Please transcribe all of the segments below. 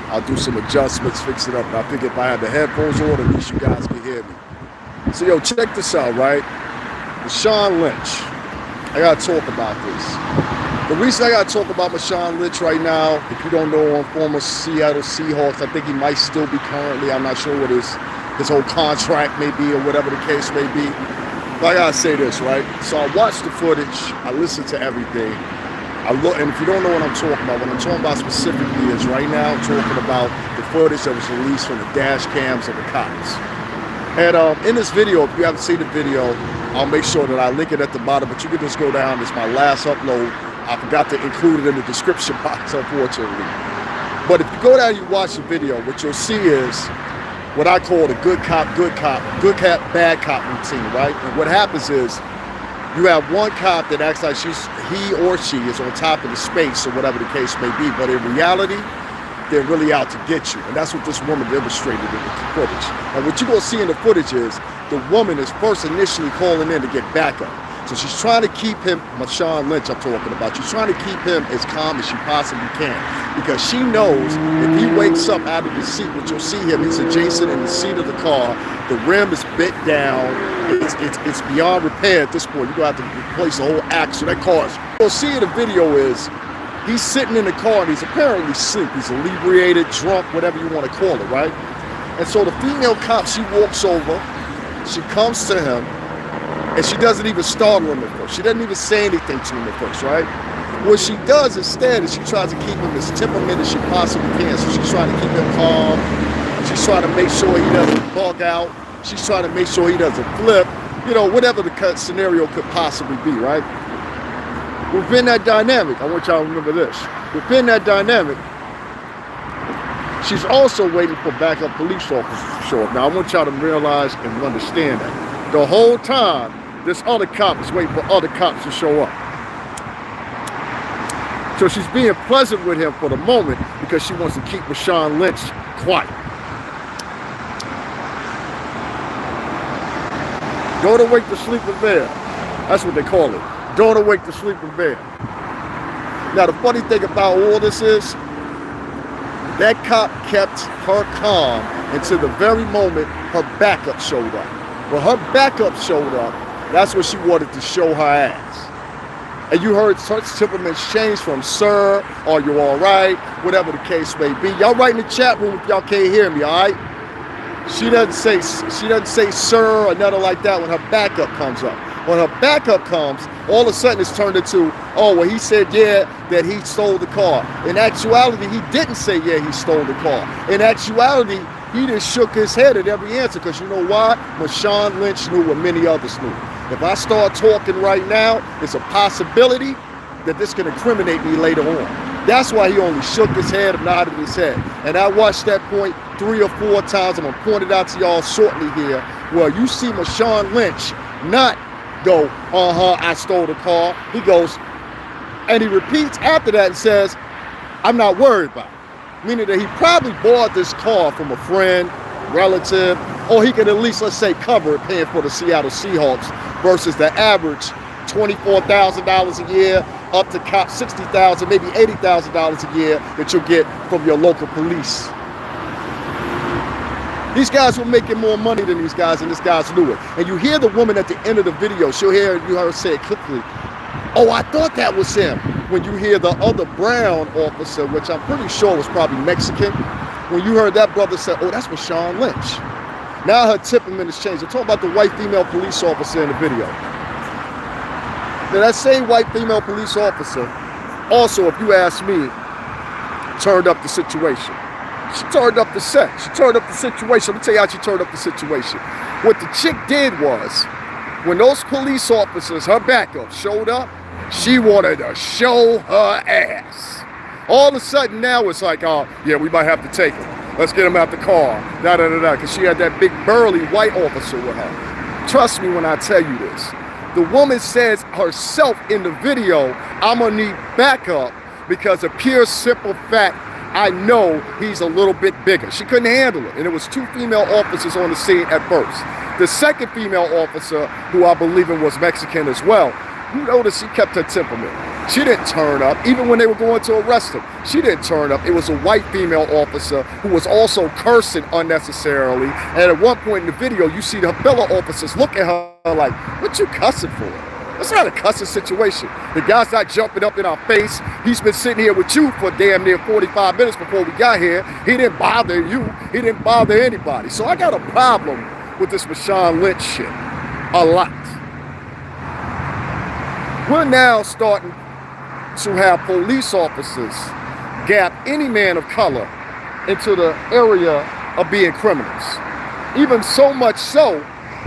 I'll do some adjustments, fix it up. And I think if I had the headphones on, at least you guys can hear me. So, yo, check this out, right? Marshawn Lynch. I got to talk about this. The reason I got to talk about Marshawn Lynch right now, if you don't know him, former Seattle Seahawks, I think he might still be currently. I'm not sure what his whole contract may be or whatever the case may be. But I got to say this, right? So I watched the footage. I listened to everything. I look, and if you don't know what I'm talking about, what I'm talking about specifically is right now I'm talking about the footage that was released from the dash cams of the cops. And in this video, if you haven't seen the video, I'll make sure that I link it at the bottom, but you can just go down. It's my last upload. I forgot to include it in the description box, unfortunately. But if you go down and you watch the video, what you'll see is what I call the good cop, bad cop routine, right? And what happens is you have one cop that acts like he or she is on top of the space or whatever the case may be, but in reality, they're really out to get you. And that's what this woman demonstrated in the footage. And what you're gonna see in the footage is the woman is first initially calling in to get backup. So she's trying to keep him, Marshawn Lynch I'm talking about, she's trying to keep him as calm as she possibly can. Because she knows if he wakes up out of the seat, what you'll see him, he's adjacent in the seat of the car, the rim is bent down, it's beyond repair at this point. You're gonna have to replace the whole axle. That car is, what you'll see in the video is, he's sitting in the car and he's apparently asleep. He's inebriated, drunk, whatever you want to call it, right? And so the female cop, she walks over, she comes to him, and she doesn't even startle him at first. She doesn't even say anything to him at first, right? What she does instead is she tries to keep him as temperamental as she possibly can. So she's trying to keep him calm. She's trying to make sure he doesn't bug out. She's trying to make sure he doesn't flip. You know, whatever the scenario could possibly be, right? Within that dynamic, I want y'all to remember this. Within that dynamic, she's also waiting for backup police officers to show up. Now, I want y'all to realize and understand that. The whole time, this other cop is waiting for other cops to show up. So she's being pleasant with him for the moment because she wants to keep Marshawn Lynch quiet. Don't awake the sleeping bear. That's what they call it. Don't awake the sleeping bear. Now, the funny thing about all this is, that cop kept her calm until the very moment her backup showed up. When her backup showed up, that's when she wanted to show her ass. And you heard such temperaments change from sir, are you all right, whatever the case may be. Y'all write in the chat room if y'all can't hear me, all right? She doesn't say sir or nothing like that when her backup comes up. When her backup comes, all of a sudden it's turned into, oh, well, he said, yeah, that he stole the car. In actuality, he didn't say, yeah, he stole the car. In actuality, he just shook his head at every answer because you know why? Marshawn Lynch knew what many others knew. If I start talking right now, it's a possibility that this can incriminate me later on. That's why he only shook his head and nodded his head. And I watched that point 3 or 4 times. I'm going to point it out to y'all shortly here, where you see Marshawn Lynch not go, I stole the car. He goes, and he repeats after that and says, I'm not worried about it. Meaning that he probably bought this car from a friend, relative, or he could at least, let's say, cover it paying for the Seattle Seahawks versus the average $24,000 a year up to cop $60,000, maybe $80,000 a year that you'll get from your local police. These guys were making more money than these guys, and these guys knew it. And you hear the woman at the end of the video, you hear her say it quickly, oh, I thought that was him. When you hear the other brown officer, which I'm pretty sure was probably Mexican, when you heard that brother say, oh, that's Marshawn Lynch. Now her temperament has changed. I'm talking about the white female police officer in the video. Now that same white female police officer, also, if you ask me, turned up the situation. She turned up the set. She turned up the situation. Let me tell you how she turned up the situation. What the chick did was, when those police officers, her backup, showed up, she wanted to show her ass. All of a sudden now it's like, oh, yeah, we might have to take him. Let's get him out the car. Because she had that big burly white officer with her. Trust me when I tell you this. The woman says herself in the video, I'm going to need backup because of pure simple fact, I know he's a little bit bigger. She couldn't handle it. And it was 2 female officers on the scene at first. The second female officer, who I believe was Mexican as well, you notice she kept her temperament. She didn't turn up. Even when they were going to arrest him, she didn't turn up. It was a white female officer who was also cursing unnecessarily. And at one point in the video, you see the fellow officers look at her like, what you cussing for? That's not a cussing situation. The guy's not jumping up in our face. He's been sitting here with you for damn near 45 minutes before we got here. He didn't bother you. He didn't bother anybody. So I got a problem with this Marshawn Lynch shit. A lot. We're now starting to have police officers gap any man of color into the area of being criminals. Even so much so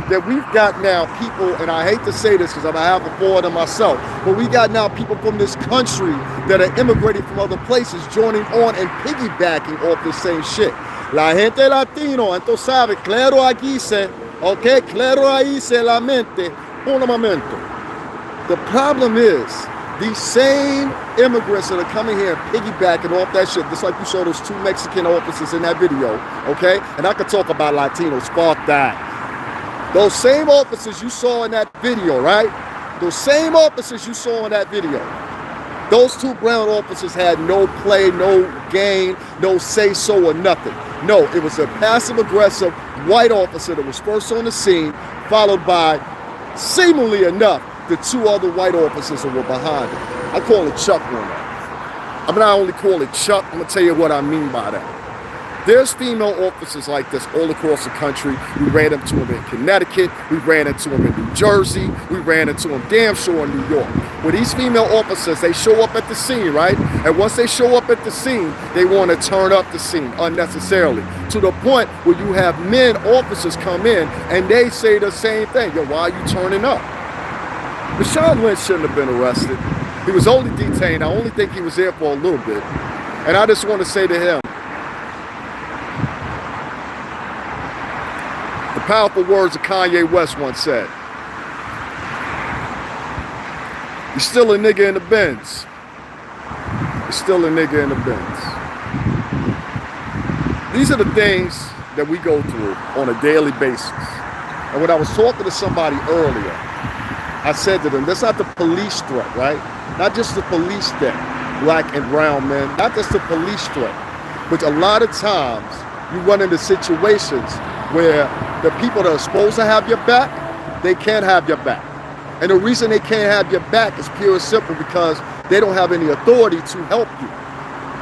that we've got now people, and I hate to say this because I'm a half a foreigner myself, but we got now people from this country that are immigrating from other places joining on and piggybacking off the same shit. La gente latino, entonces sabe, claro aquí se, okay, claro ahí se la mente, un momento. The problem is, these same immigrants that are coming here and piggybacking off that shit, just like you saw those 2 Mexican officers in that video, okay? And I could talk about Latinos, fuck that. Those same officers you saw in that video, right? Those same officers you saw in that video, those 2 brown officers had no play, no gain, no say-so or nothing. No, it was a passive-aggressive white officer that was first on the scene, followed by, seemingly enough, the 2 other white officers that were behind him. I call it Chuck one. I'm not only call it Chuck, I'm gonna tell you what I mean by that. There's female officers like this all across the country. We ran into them in Connecticut, we ran into them in New Jersey, we ran into them damn sure in New York. Where these female officers, they show up at the scene, right? And once they show up at the scene, they want to turn up the scene unnecessarily. To the point where you have men officers come in and they say the same thing. Yo, why are you turning up? Marshawn Lynch shouldn't have been arrested. He was only detained. I only think he was there for a little bit. And I just want to say to him, the powerful words of Kanye West once said, you're still a nigga in the Benz. You're still a nigga in the Benz. These are the things that we go through on a daily basis. And when I was talking to somebody earlier, I said to them, that's not the police threat, right? Not just the police threat, black and brown men, not just the police threat, but a lot of times you run into situations where the people that are supposed to have your back, they can't have your back. And the reason they can't have your back is pure and simple because they don't have any authority to help you.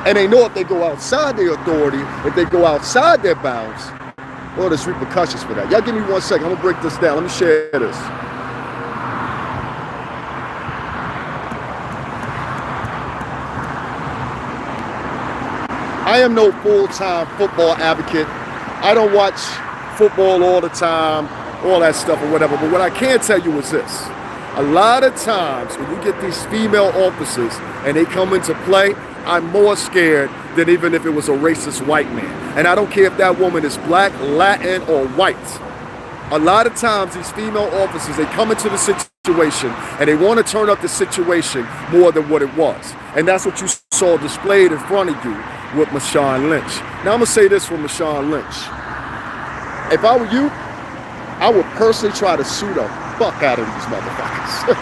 And they know if they go outside their authority, if they go outside their bounds, well, there's repercussions for that. Y'all give me 1 second, I'm gonna break this down. Let me share this. I am no full-time football advocate. I don't watch football all the time, all that stuff or whatever. But what I can tell you is this. A lot of times when you get these female officers and they come into play, I'm more scared than even if it was a racist white man. And I don't care if that woman is black, Latin, or white. A lot of times these female officers, they come into the situation and they want to turn up the situation more than what it was. And that's what you saw displayed in front of you with Marshawn Lynch. Now I'm gonna say this for Marshawn Lynch. If I were you, I would personally try to sue the fuck out of these motherfuckers.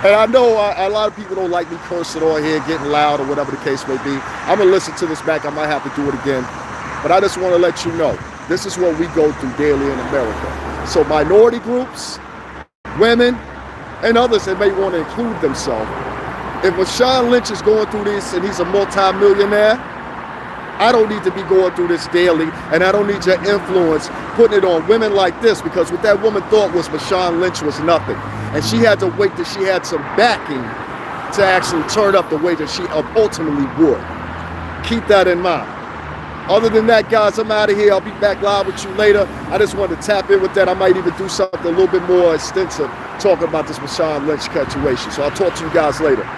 And I know a lot of people don't like me cursing on here, getting loud or whatever the case may be. I'm gonna listen to this back, I might have to do it again. But I just wanna let you know, this is what we go through daily in America. So minority groups, women, and others that may wanna include themselves. If Marshawn Lynch is going through this and he's a multi-millionaire, I don't need to be going through this daily, and I don't need your influence putting it on women like this, because what that woman thought was Marshawn Lynch was nothing. And she had to wait till she had some backing to actually turn up the way that she ultimately would. Keep that in mind. Other than that, guys, I'm out of here. I'll be back live with you later. I just wanted to tap in with that. I might even do something a little bit more extensive talking about this Marshawn Lynch situation. So I'll talk to you guys later.